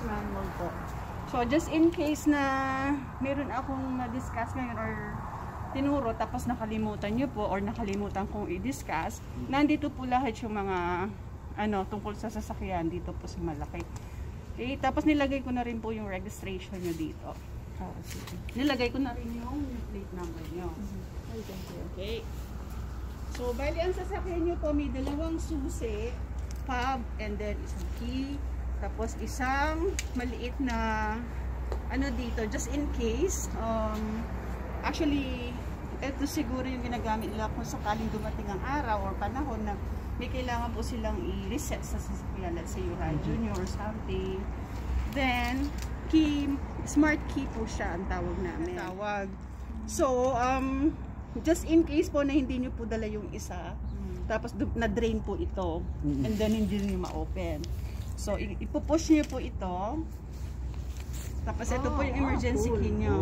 manual po. So, just in case na meron akong na-discuss ngayon or tinuro tapos nakalimutan nyo po or nakalimutan kong i-discuss, nandito po lahat yung mga tungkol sa sasakyan dito po sa malaki. Okay, tapos nilagay ko na rin po yung registration nyo dito. Nilagay ko na rin yung plate number nyo. Okay. So, bali ang sasakyan nyo po may dalawang susi, fob, and then isang key. Tapos isang maliit na dito, just in case. Actually, ito siguro yung ginagamit nila kung sakaling dumating ang araw or panahon na may kailangan po silang i-reset sa sasakyan. Let's say yung radio nyo or something. Then, key, smart key po siya ang tawag namin. So, just in case po na hindi nyo po dala yung isa, tapos na-drain po ito, and then hindi nyo ma-open. So, ipupush nyo po ito. Tapos ito po yung emergency key nyo.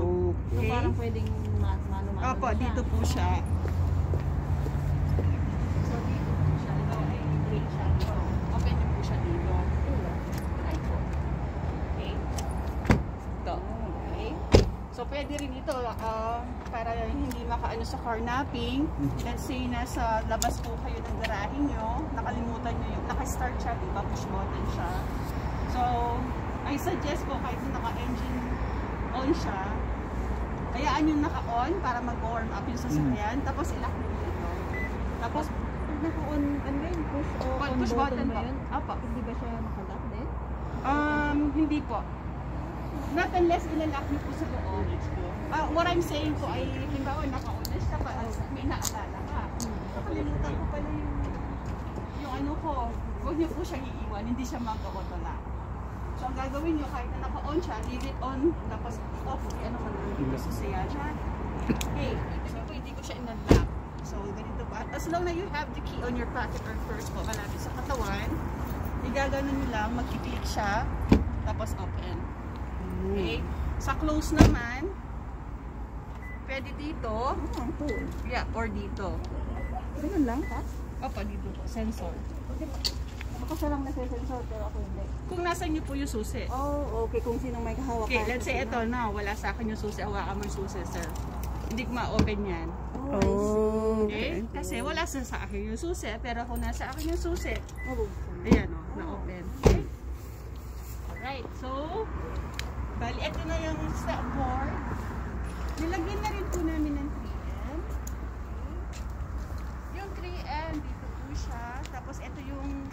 Okay? So, parang pwedeng mano-mano. Opo, dito po siya. So, dito po siya. Ito ay drain siya. Open nyo po siya dito. Right po. Okay? Ito. Okay? So, pwede rin ito para hindi makaano sa carnapping. Let's say nasa labas po kayo ng garahe nyo, nakalimutan nyo yung naka-start siya, diba? Push button siya. So, I suggest po kahit naka-engine on siya, hayaan yung naka-on para mag-warm up yung sasakyan, tapos ilock nyo ito. Tapos, naka-on, ano yun? push button po. Opo. Hindi ba siya naka-lock din? Hindi po. Not unless ilalak nyo po sa loob. What I'm saying po ay, halimbawa naka-on na siya, may naalala ka. Nakalimutan ko pala yung ano ko, huwag nyo po siyang iiwan, hindi siya mag-auto-lock. So, ang gagawin nyo, kahit na naka-on siya, leave it on, tapos off, ano ka na, hindi ko susaya siya. Okay, kasi po, hindi ko siya in-unlock. So, ganito pa. As long na you have the key on your pocket or purse po, malapit sa katawan, igagano nyo lang, mag-click siya, tapos open. Okay, sa close naman, pwede dito, yeah, or dito. Ganun lang, ha? Opo, dito po, sensor. Ako siya lang nasa-sensor, pero ako hindi. Kung nasa nyo po yung susi. Oh, okay. Kung sinong may kahawak. Okay, let's say ito na, wala sa akin yung susi, hawakan mo yung susi, sir. Hindi ko ma-open yan. Oh, okay? Kasi wala sa akin yung susi, pero kung nasa akin yung susi, ayan o, na-open. Okay? Alright, so, bali, ito na yung step 4. Nilagyan na rin po namin ng 3M. Yung 3M, dito po siya. Tapos ito yung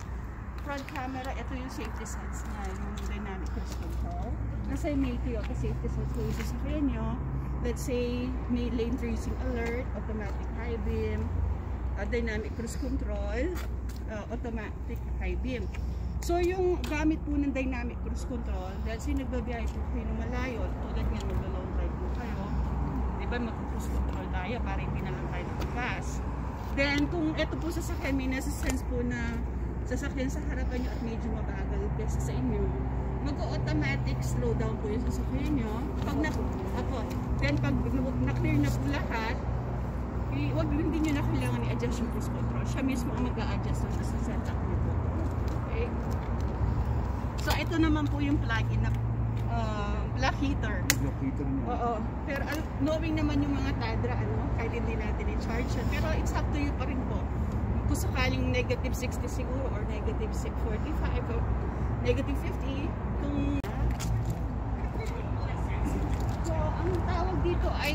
front camera, ito yung safety sense niya, yung dynamic cruise control. Nasa may Toyota safety sense po yung sasakyan nyo. Let's say, may lane tracing alert, automatic high beam, dynamic cruise control, automatic high beam. So, yung gamit po ng dynamic cruise control, dahil nagbabiyahe po kayo ng malayo, tulad nga mag-long drive po kayo, diba mag-cruise control tayo para hindi na lang tayo nakapag-pass. Then, kung ito po sasakyan, may nasa-sense po na sasakyan sa harapan nyo at medyo mabagal kesa sa inyo, mag-automatic slow down po yung sasakyan nyo. Then, pag na-clear na po lahat, huwag hindi nyo na kailangan i-adjust yung cruise control. Siya mismo ang mag-a-adjust na siya sa setup nyo po. Okay? So, ito naman po yung plug-in na black heater. Black heater niya. Oo. Pero knowing naman yung mga Tadra, kahit hindi natin i-charge yan. Pero it's up to you pa rin po. Kung sakaling negative 60 siguro or negative 45 or negative 50, kung so, ang tawag dito ay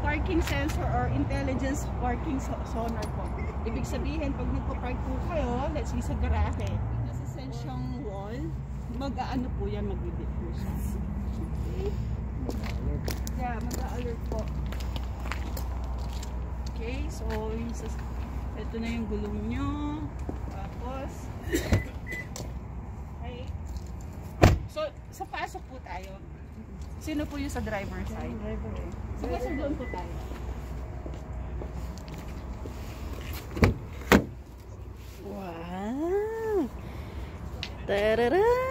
parking sensor or intelligence parking sonar po. Ibig sabihin, pag nagpa-park po kayo, let's say sa garahe, nasa sensyong wall, mag-aano po yan, mag-bibit po siya. Okay? Yeah, mag-alert po. Okay, so ito na yung gulong nyo. Tapos, okay. So, sa pasok po tayo. Sino po yung sa driver side? Driver eh. Sige, so doon po tayo. Wow! Tararan!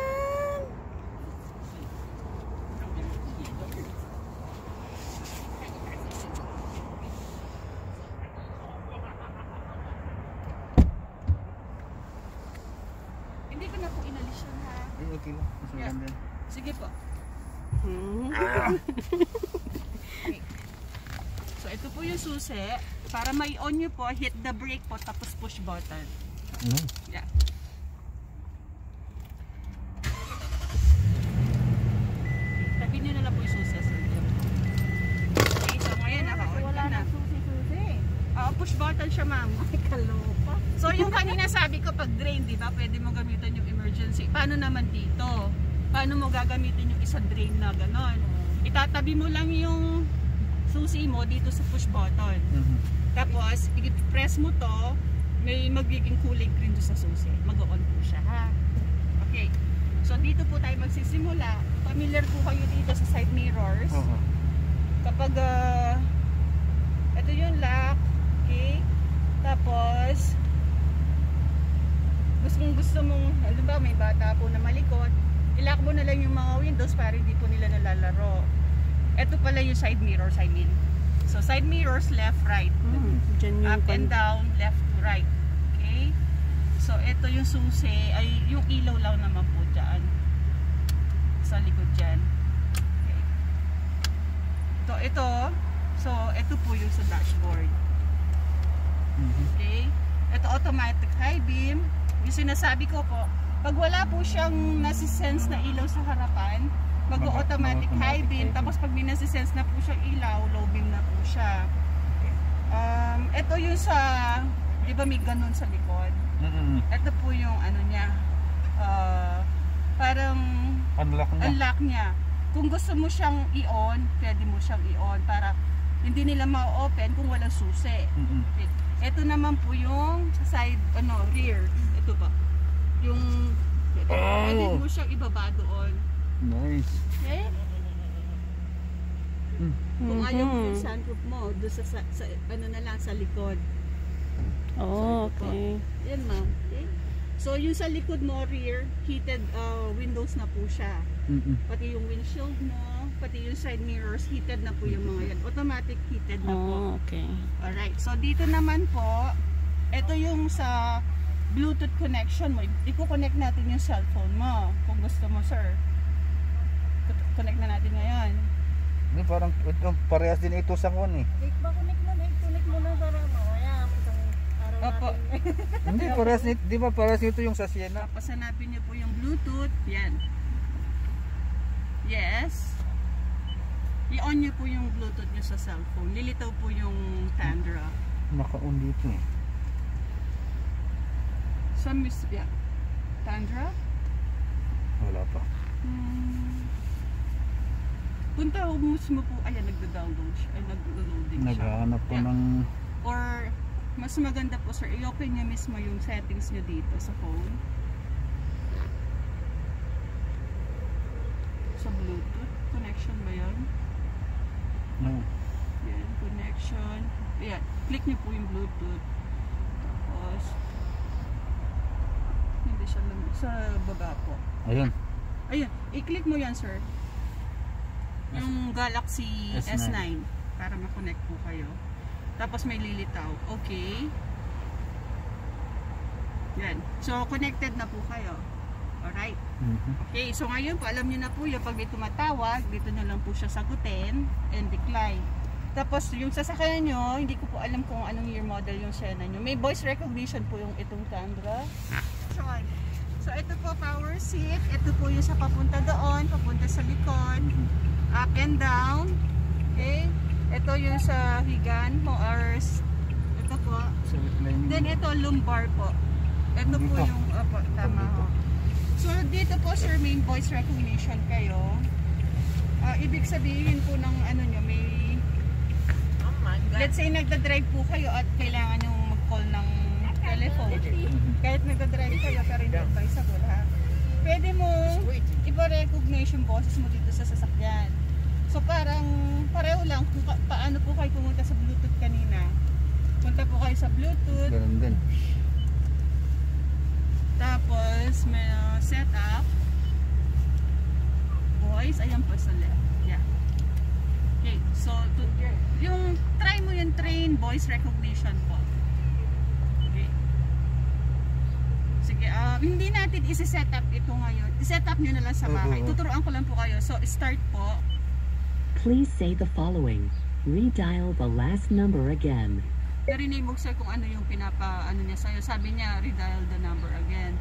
Hindi ko na po inalis yun ha. Ay, okay lang. Mas maganda. Sige po. Hmm. Okay. So, ito po yung susi. Para may-on nyo po, hit the brake po, tapos push button. Yeah. Tabi nyo na lang po yung susi. Okay, so ngayon naka-on Wala ka na. na susi-susi. Push button siya, ma'am. Ay, kaloka. So, yung kanina sabi ko, pag drain, di ba, pwede mo gamitan yung emergency. Paano naman dito? Paano mo gagamitin yung isang drain na ganon? Itatabi mo lang yung susi mo dito sa push button. Tapos, i-press mo to, may magiging kulay green doon sa susi. Mag-on po siya, ha? Okay. So, dito po tayo magsisimula. Familiar po kayo dito sa side mirrors. Kapag, ito yung lock. Okay. Tapos, gusto mong, halimbawa may bata po na malikot, i-lock mo na lang yung mga windows para hindi po nila nalalaro. Ito pala yung side mirrors, I mean. So, side mirrors, left, right. Up and down, left to right. Okay? So, ito yung susi, ay yung ilaw lang naman po dyan. Sa likod dyan. Okay. So, ito po yung sa dashboard. Okay? Ito automatic high beam. Yung sinasabi ko po, pag wala po siyang nasisense na ilaw sa harapan, mag-automatic high beam. Tapos pag may nasisense na po siyang ilaw, low beam na po siya. Ito yung sa, di ba may ganun sa likod? Ito po yung ano niya, parang unlock niya. Kung gusto mo siyang i-on, pwede mo siyang i-on para hindi nila ma-open kung walang susi. Okay. Ito naman po yung side, rear. Ito ba? Yung, pwede mo siyang ibaba doon. Nice. Okay? Kung ayaw mo yung sunroof mo, doon sa ano na lang, sa likod. Oh, okay. Yan, ma'am. Okay? So, yung sa likod mo, rear, heated windows na po siya. Pati yung windshield mo, pati yung side mirrors, heated na po yung mga yan. Automatic heated na po. Oh, okay. Alright. So, dito naman po, ito yung sa Bluetooth connection mo. I-connect natin yung cellphone mo. Kung gusto mo, sir. Connect na natin ngayon. Hindi, parang parehas din ito sa kuwan eh. Connect mo na para mamaya. Opo. Hindi, parehas nito. Di ba parehas nito yung sa Sienna? Tapos hanapin niyo po yung Bluetooth. Yan. Yes. I-on niyo po yung Bluetooth niyo sa cellphone. Lilitaw po yung Tundra. Naka-on dito eh. Sa Miss, yeah. Tundra? Wala pa. Punta mismo po. Ayan, nagda-download siya. Ay, nag-loading siya. Naghahanap po ng... Or, mas maganda po, sir, i-open niyo mismo yung settings niyo dito sa phone. Sa Bluetooth. Connection ba yun? No. Yan, connection. Ayan, click niyo po yung Bluetooth. Tapos, hindi siya lang sa baba po. Ayun. Ayan, i-click mo yan, sir. Yung Galaxy S9 para ma-connect po kayo. Tapos may lilitaw. Okay. Yan. So, connected na po kayo. Alright. Okay, so ngayon po, alam niyo na po yung pag may tumatawag, dito nyo lang po siya sagutin and decline. Tapos, yung sasakyan nyo, hindi ko po alam kung anong year model yung Sienna nyo. May voice recognition po yung itong Tundra. So, ito po power seat. Ito po yung sa papunta doon, papunta sa likod. Up and down. Okay. Ito yung sa higan mo or ito po. Then ito lumbar po. Ito po yung tama ho. So dito po sir, may voice recognition kayo. Ibig sabihin po ng ano nyo, may let's say nagda-drive po kayo at kailangan nyo mag-call ng telephone. Kahit nagda-drive kayo pero hindi advisable ha. Pwede mo ipa-recognition boses mo dito sa sasakyan. So parang pareho lang kung paano po kayo pumunta sa Bluetooth kanina. Punta po kayo sa Bluetooth. Ganun din. Tapos may setup. Voice, ayan po sa left. Yeah. Okay, so yung try mo yung train voice recognition po. Okay. Sige, hindi natin isi-set up ito ngayon, i-set up nyo na lang sa bahay. Tuturuan ko lang po kayo. So, start po. Please say the following. Redial the last number again. Narinig mo sir kung ano yung ano niya sa'yo. Sabi niya, redial the number again.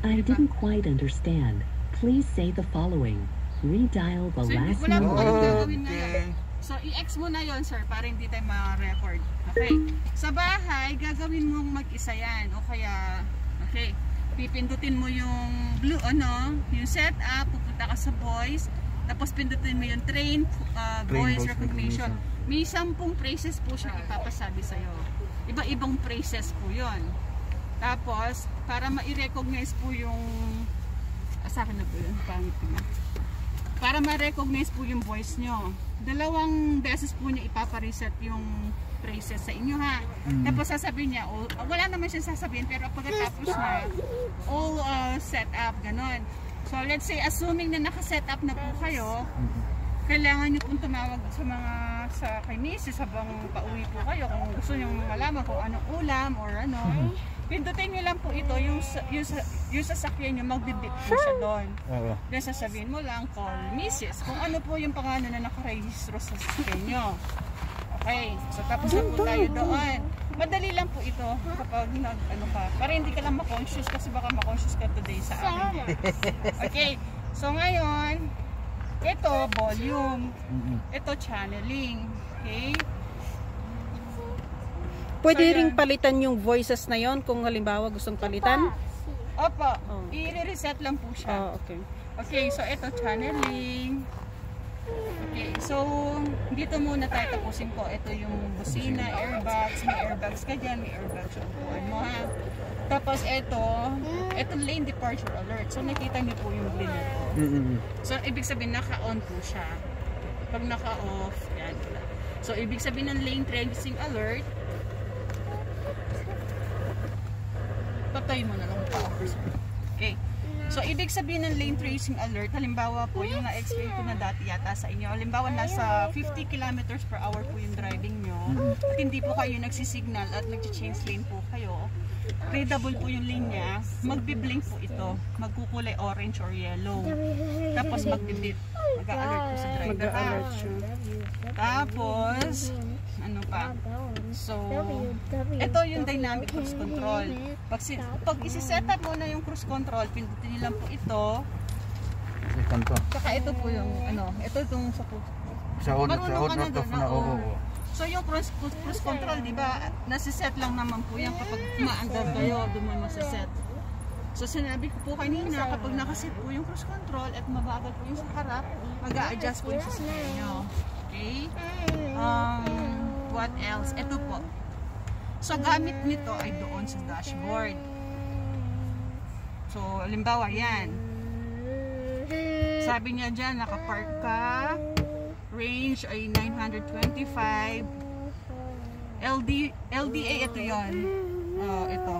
I didn't quite understand. Please say the following. Redial the So, last wala po number kayong again. gagawin ngayon. So, i-X mo na yon sir, para hindi tayo ma-record. Okay. Sa bahay, gagawin mong mag-isa yan. O kaya, okay, pipindutin mo yung blue, yung setup, pupunta ka sa voice, tapos pindutin mo yung train voice recognition. May 10 phrases po siya ipapasabi sa'yo. Iba-ibang phrases po yon. Tapos, para ma-recognize po yung sa akin na po yun, pangit ko na. Para ma-recognize po yung voice nyo. 2 beses po niya ipapareset yung phrases sa inyo ha. Tapos sasabihin niya, wala naman siya sasabihin, pero pagkatapos na, all set up, ganon. So let's say, assuming na naka-set up na po kayo, kailangan nyo pong tumawag sa kay Mrs. habang pauwi po kayo kung gusto nyo malaman kung anong ulam or ano. Pindutin nyo lang po ito, yung sasakyan nyo, magbibip po siya doon. Then sasabihin mo lang, call Mrs. Kung ano po yung pangalan na nakarehistro sa sasakyan nyo. Okay, so tapos na po tayo doon. Madali lang po ito kapag para hindi ka lang ma-conscious kasi baka ma-conscious ka today sa akin. Okay, so ngayon, ito volume, ito channeling, okay? Pwede So, ring yan. palitan yung voices na yon kung halimbawa gustong palitan? Opo, i-reset lang po siya. Okay. Okay, so ito channeling. Okay, so dito muna tayo tapusin ko. Ito yung busina, airbags, may airbags ka dyan, may airbags yung upuan mo ha. Tapos ito lane departure alert. So nakita niyo po yung blue nito. So ibig sabihin naka-on po siya. Pag naka-off, yan. So ibig sabihin ng lane tracing alert, patay mo na lang pa. Okay. So, ibig sabihin ng lane tracing alert, halimbawa po, yung na-explain ko na dati yata sa inyo, halimbawa nasa 50 kilometers per hour po yung driving nyo, at hindi po kayo nagsisignal at nag-change lane po kayo, readable po yung lane nya, magbiblink po ito, magkukulay orange or yellow. Tapos magbibip, mag-alert po sa driver. Mag-alert siya. Tapos, ano pa? So, ito yung dynamic cruise control. Pag isi-set up mo na yung cruise control, pindutin nyo lang po ito. Saka ito po yung, ito itong Sa on, marunong ka na off doon, na, oo. oo. So yung cruise control, di ba, nasiset lang naman po yan kapag maandar kayo, doon mo nasiset. So sinabi ko po kanina, kapag nakaset po yung cruise control at mabagal po yung sa harap, mag-a-adjust po yung sasakyan nyo. Okay? What else? Ito po. So gamit nito ay doon sa dashboard. So, halimbawa yan. Sabi niya dyan, nakapark ka. Range ay 925. LDA, ito yon. Ito.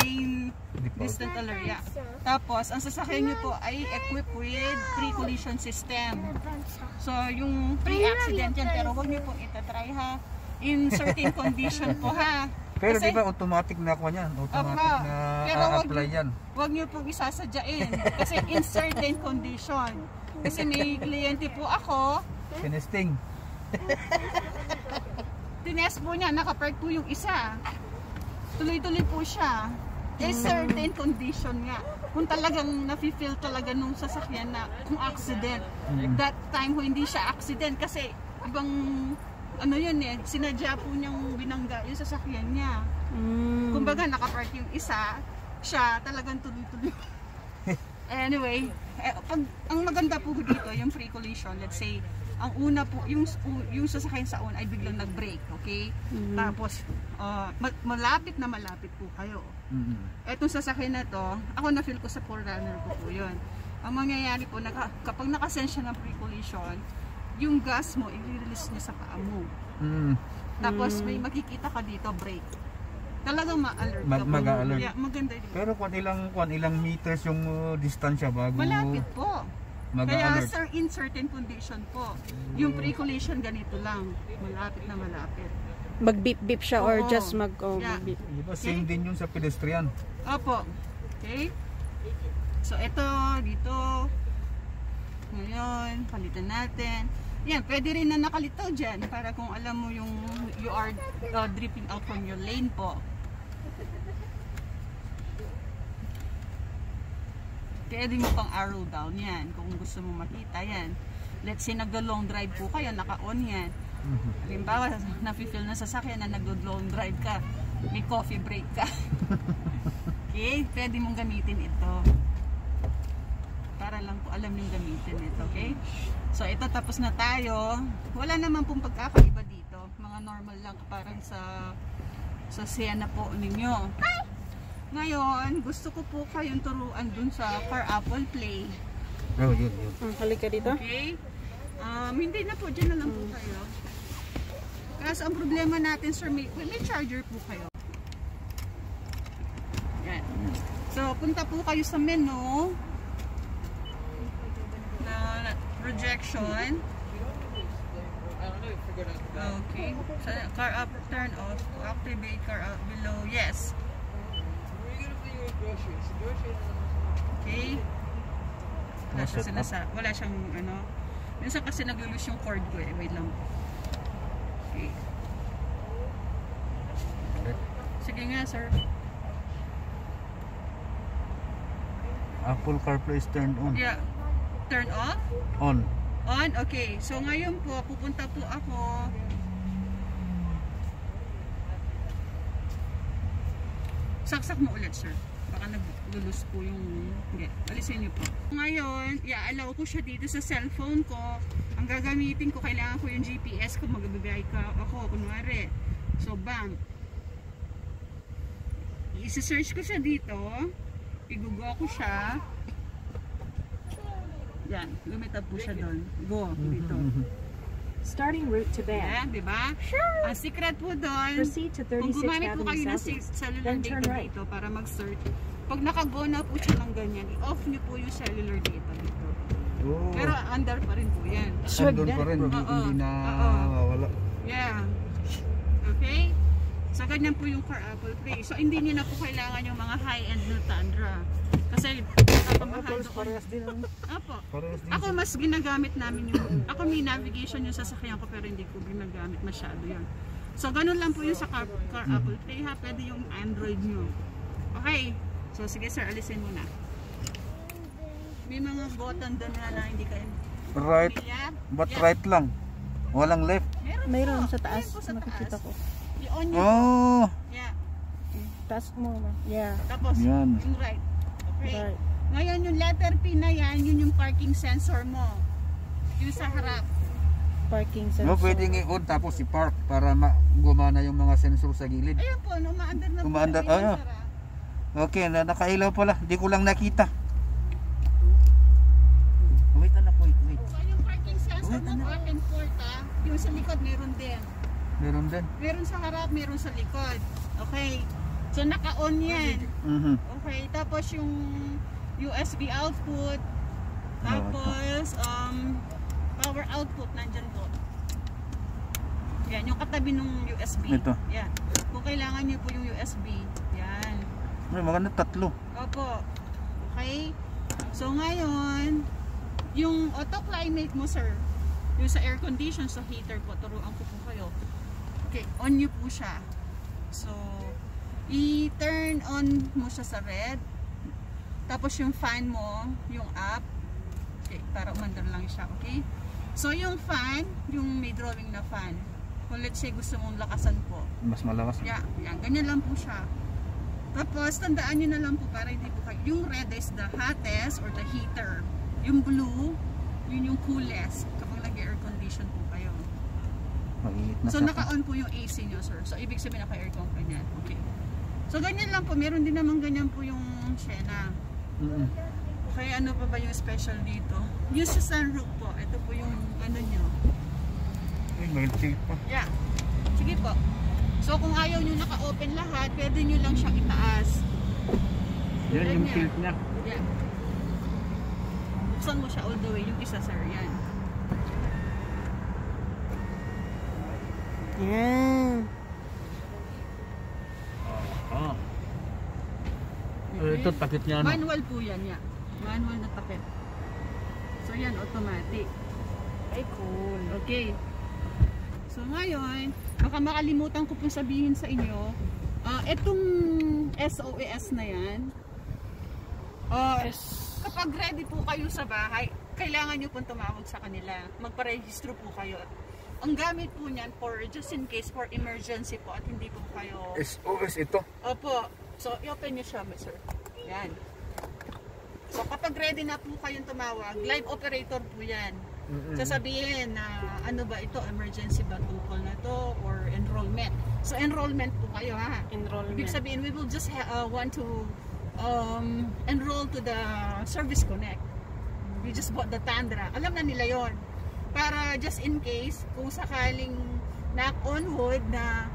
Lane distant alert. Yeah. Tapos, ang sasakyan nyo po ay equipped with pre-collision system. So, yung pre-accident yan, pero huwag nyo pong itatry ha. In certain condition po ha. Pero Kasi, di ba automatic na ako niyan? Automatic na pero apply yan. Huwag nyo pong isasadyain. Kasi in certain condition. Kasi may kliyente po ako, Finesting. tinest po niya, nakapark po yung isa. Tuloy-tuloy po siya. In certain condition nga. Kung talagang nafe-feel talaga nung sasakyan na kung accident. That time hindi siya accident kasi ibang yun sinadya po niyang binangga yung sasakyan niya. Kumbaga nakapark yung isa, siya talagang tuloy-tuloy. Anyway, ang maganda po dito, yung pre-collision, let's say, ang una po, yung sasakyan sa una ay biglang nag-brake, okay? Tapos, malapit po kayo. Etong sasakyan na to, ako na-feel ko sa 4Runner ko po yun. Ang mangyayari po, kapag nakasense siya ng pre-collision, yung gas mo, i-release niya sa paa mo. Tapos, may makikita ka dito, brake. Talagang ma-alert ka po. Mag-alert. Yeah, maganda din. Pero ilang meters yung distansya bago Malapit po. Kaya mag-alert. sir, in certain condition po. Yung pre-collision ganito lang. Malapit na malapit. Mag-beep-beep siya or Oo. just Yeah. beep. Diba, same din yun sa pedestrian. Opo. Okay? So, ito, dito. Ngayon, palitan natin. Yan, pwede rin na nakalitaw dyan para kung alam mo yung you are dripping out from your lane po. Pwede mo pang arrow down yan kung gusto mo makita yan. Let's say nagdo-long drive po kayo, naka-on yan. Halimbawa, nafe-feel na sasakyan na nagdo-long drive ka, may coffee break ka. Okay, pwede mong gamitin ito. Para lang po alam yung gamitin ito, okay? So ito, tapos na tayo. Wala naman pong pagkakaiba dito. Mga normal lang parang sa Sienna po ninyo. Ngayon, gusto ko po kayong turuan dun sa Car Apple Play. Oh, yun. Halika dito. Okay? Hindi na po, dyan na lang po kayo. Kasi ang problema natin, sir, may charger po kayo. Yan. So, punta po kayo sa menu na projection. Okay. So, car up, turn off. Activate car up below. Yes. Okay. Wala siyang ano. Minsan kasi nag-lose yung cord ko eh. Wait lang. Okay. Sige nga, sir. Apple CarPlay is turned on. Yeah. Turn off? On. On? Okay. So ngayon po, pupunta po ako. Saksak mo ulit, sir. Baka nag-lose po yung... Hindi. Alisin niyo po. Ngayon, i-allow ko siya dito sa cellphone ko. Ang gagamitin ko, kailangan ko yung GPS ko. Magbibigay ka ako, kunwari. So, bam. I-search ko siya dito. I-google ko siya. Yan. Lumitab po siya doon. Go. Dito. Starting route to van. Yan, diba? Sure. Ang secret po doon, Proceed to kung 36th gumamit po kayo Avenue ng Southeast. cellular Then data turn right. dito para mag-search, pag nakago na po siya ng ganyan, i-off niyo po yung cellular data dito. Oh. Pero under pa rin po yan. Andun pa rin, hindi na mawala. Yeah. Okay? So, ganyan po yung Car Apple Play. So, hindi niyo na po kailangan yung mga high-end na Tundra. Kasi, napamahal doon. Parehas din. Apo. Parehas din. Ako mas ginagamit namin yung, ako may navigation yung sasakyan ko pero hindi ko ginagamit masyado yun. So, ganun lang po yung sa Car Apple Play ha. Pwede yung Android nyo. Okay. So, sige sir, alisin mo na. May mga button doon na hindi kayo Right. familiar. But Yeah. right lang. Walang left. Mayroon po. sa taas. Meron po sa Nakikita taas. ko. I-on nyo. Oh. Yeah. Taas mo. Yeah. Tapos, Yan. yung right. Okay. Right. Ngayon, yung letter P na yan, yun yung parking sensor mo. Yung sa harap. Parking sensor. No, pwedeng i-on tapos i-park para gumana yung mga sensor sa gilid. Ayun po, umaandar na po. Umaandar, Ayun, ah. sir, ah. Okay, nakailaw pala. Hindi ko lang nakita. Wait, anak, wait. So, yung parking sensor mo, back and forth, ah. Yung sa likod, meron din. Meron din. Meron sa harap, meron sa likod. Okay. So, naka-on yan. Okay. Tapos, yung USB output. Tapos, power output, nandyan po. Yan, yung katabi ng USB. Ito. Yan. Kung kailangan nyo po yung USB. Yan. May maganda tatlo. Opo. Okay? So ngayon, yung auto climate mo, sir, yung sa air condition, sa heater po, turuan ko po kayo. Okay, on nyo po siya. So, i-turn on mo siya sa red. Tapos yung fan mo, yung up. Okay, para umandar lang siya, okay? So yung fan, yung may drawing na fan. Kung let's say gusto mong lakasan po. Mas malakas. Yeah, yan, ganyan lang po siya. Tapos, tandaan nyo na lang po para hindi po kayo. Yung red is the hottest or the heater. Yung blue, yun yung coolest kapag nag-air condition po kayo. Mainit na So, sa naka-on po yung AC nyo, sir. So, ibig sabihin naka-aircon ka niyan. Okay. So, ganyan lang po. Meron din naman ganyan po yung Sienna. Okay, ano pa ba yung special dito? Yung sa sunroof po. Ito po yung ano nyo. Ay, may tilt pa. Yeah. Sige po. So, kung ayaw nyo naka-open lahat, pwede nyo lang siyang itaas. Yan yung Ganyan. tilt niya. Yeah. Buksan mo siya all the way. Yung isa, sir. Yan. Yan. Oh. Ito, takip niya ano? Manual po yan, yeah. Manual na takip. So yan, automatic. Ay, cool. Okay. So ngayon, baka makalimutan ko po sabihin sa inyo, itong SOS na yan, kapag ready po kayo sa bahay, kailangan nyo pong tumawag sa kanila. Magparehistro po kayo. Ang gamit po niyan for just in case, for emergency po at hindi po kayo... SOS ito. Opo. So, i-open nyo siya, sir. Yan. So, kapag ready na po kayong tumawag, live operator po yan. Sasabihin na ano ba ito, emergency ba tungkol na to or enrollment. So, enrollment po kayo, ha? Enrollment. Ibig sabihin, we will just want to enroll to the Service Connect. We just bought the Tundra. Alam na nila yon. Para just in case, kung sakaling knock on wood na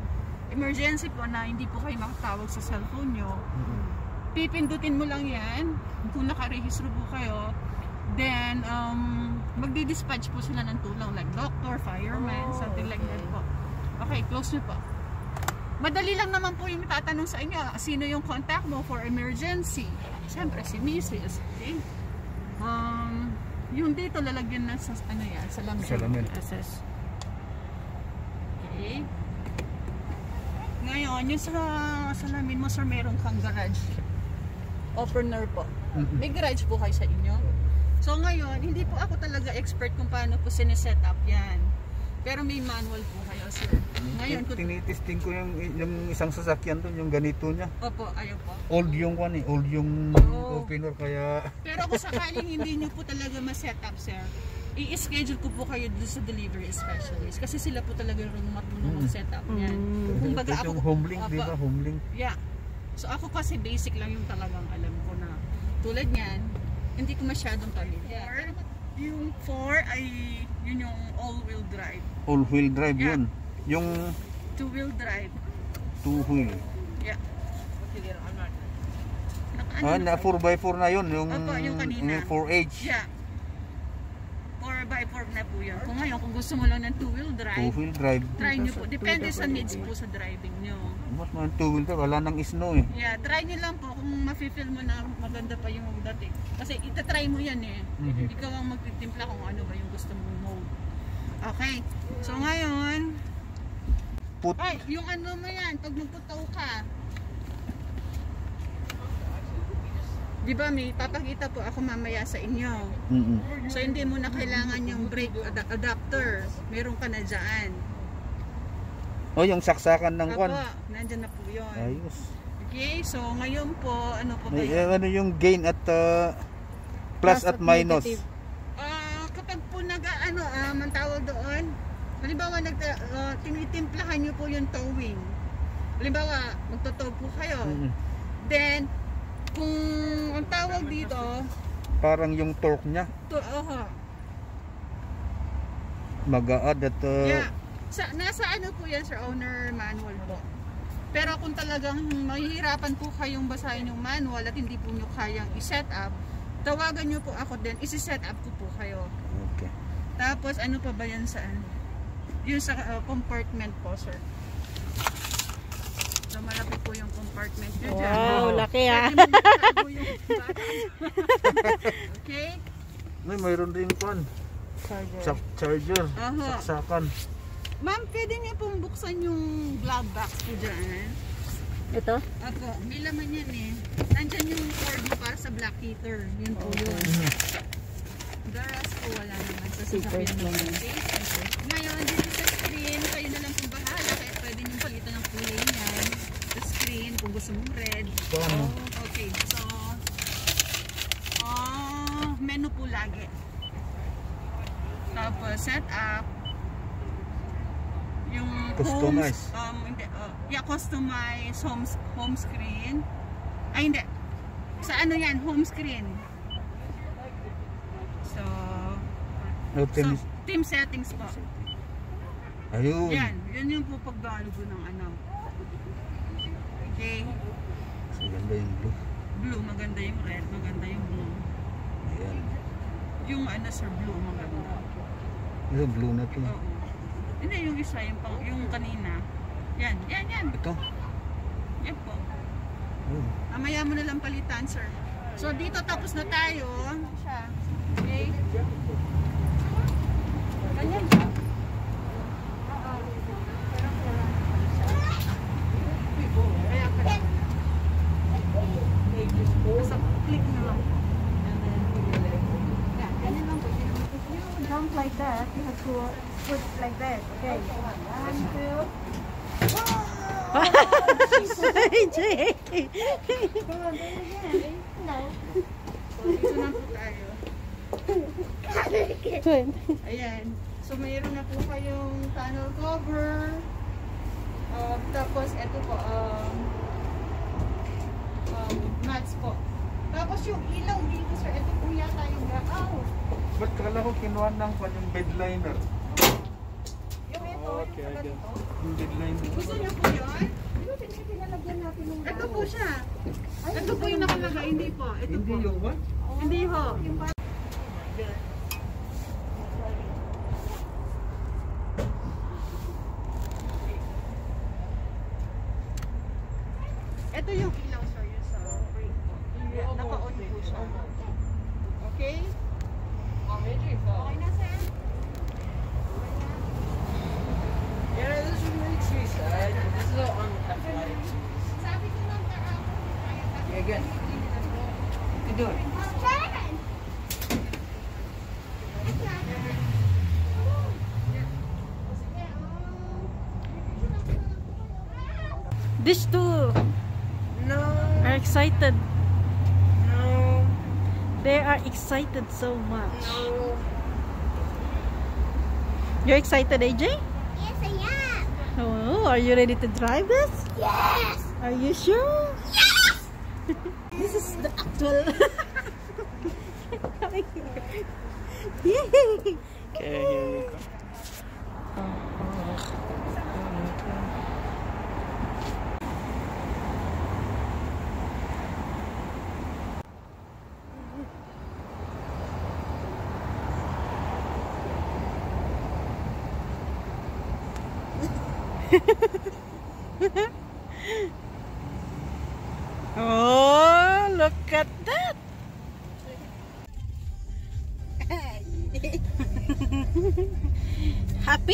emergency po na hindi po kayo makatawag sa cellphone nyo, pipindutin mo lang yan kung nakarehistro po kayo, then magdi-dispatch po sila ng tulong like doctor, fireman, something like that po. Okay, close nyo po. Madali lang naman po yung tatanong sa inyo, sino yung contact mo for emergency? Siyempre si Mrs. Okay? Yung dito lalagyan na sa ano yan, sa lamin. Salamin. SS. Okay. Ngayon, yung sa salamin mo, sir, meron kang garage opener po. May garage po kayo sa inyo. So ngayon, hindi po ako talaga expert kung paano po sineset up yan. Pero may manual po kayo, sir. Ngayon, Tinitesting ko yung isang sasakyan doon, yung ganito niya. opo, ayaw po. Old yung one eh, old yung Oh. opener kaya... Pero kung sakaling hindi nyo po talaga ma-set up, sir, i-schedule ko po kayo doon sa delivery specialist. Kasi sila po talaga yung marunong mag-set up yan. Kumbaga Yung homelink, di ba? Homelink. Yeah. So ako kasi basic lang yung talagang alam ko na. Tulad niyan, hindi ko masyadong familiar. Yung 4 ay yun yung all-wheel drive. All-wheel drive Yeah. yun. Yung 2-wheel drive. two-wheel. Yeah. Na 4x4 na yun. Yung, Opo, yung kanina. yung 4H. Yeah. 4x4 na po yun. Kung ngayon, kung gusto mo lang ng 2-wheel drive, Two-wheel drive. try nyo po. Depende sa needs po sa driving nyo. Mas mga two-wheel drive, wala nang snow eh. Yeah, try nyo lang po kung mafe-feel mo na maganda pa yung dating. Kasi itatry mo yan eh. Ikaw ang magtitimpla kung ano ba yung gusto mong mode. Okay. So ngayon, Put. ay, yung ano mo yan, pag magputaw ka, di ba may papakita po ako mamaya sa inyo. So hindi mo na kailangan yung brake adapter. Meron ka na dyan. Oh, yung saksakan ng Opo, kwan. nandyan na po yun. Ayos. Okay, so ngayon po, ano po May, kayo? ano yung gain at plus at minus. negative. Kapag po ang tawag doon, halimbawa tinitimplahan nyo po yung towing. Halimbawa, magtotow po kayo. Then, kung ang tawag dito, Parang yung torque niya mag-a-add at yeah. Nasa ano po yan, sir, owner manual po. Pero kung talagang mahihirapan po kayong basahin yung manual at hindi po nyo kayang i-set up, tawagan nyo po ako din, isi-set up ko po kayo. okay. Tapos ano pa ba yan saan? Yung sa compartment po, sir. So malapit po yung compartment nyo dyan. Wow, laki ah. Pwede mo itago yung bata. Okay? Mayroon din kwan. Charger. Oho. Saksakan. Ma'am, pwede niyo pong buksan yung glove box po dyan. Ito? Apo, may laman yan eh. Nandyan yung cord mo para sa black heater. Yun po yun. The rest po wala naman sa sasakyan mo. Okay? Ngayon, dito sa screen, kayo na lang pong bahala. Kaya pwede nyo palitan ng kulay niyan. Sa screen, kung gusto mong red. Paano? Okay, so, menu po lagi. Tapos, set up. Yung Customize. hindi, customize home screen. Ay, hindi. Sa ano yan? Home screen. So, team settings po. Ayun. Yan. Yun yung po pagbalugo ng ano. Okay. Maganda yung blue. Blue, maganda yung red. Maganda yung blue. Ayan. Yung ano, sir, blue, maganda. Ito blue na to. Oo. Hindi, yung isa, yung kanina. Yan. Ito. Yan po. Mamaya mo na lang palitan, sir. So, dito tapos na tayo. Okay? Ganyan ba? Kaya ka lang. Basta click na lang. Yeah, ganyan lang po. If you jump like that, you have to put like that. Okay. 1, 2. So, Jay. dito na po tayo. Ayan. So, mayroon na po kayong tunnel cover. Tapos, ito po, mats po. Tapos, yung ilaw dito, sir, ito po yata yung Ba't kala ko kinuha ng yung bedliner? yung ito, Okay, yung I pala guess. dito. Yung bedliner. Gusto niyo po yun? Ito po siya. Ito po yung nakalagay, hindi po. Ito po. Hindi yung what? Hindi ho. Ito yung ilaw, sir, yung sa brake po. Naka-on po siya. Okay? Okay na, sir? Yeah, this is really sweet side. This is all unathletic. Sabi ko lang, Yeah, again. You do it. These two No. are excited. No. They are excited so much. No. You're excited, AJ? Yes, I am. Oh, are you ready to drive this? Yes. Are you sure? Yes. This is the actual. Yay! Okay, here we go. Oh, look at that! Happy?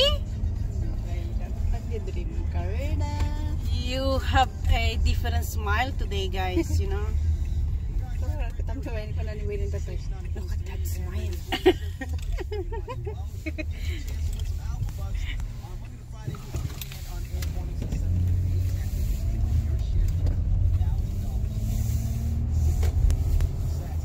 You have a different smile today, guys, you know? Look at that smile.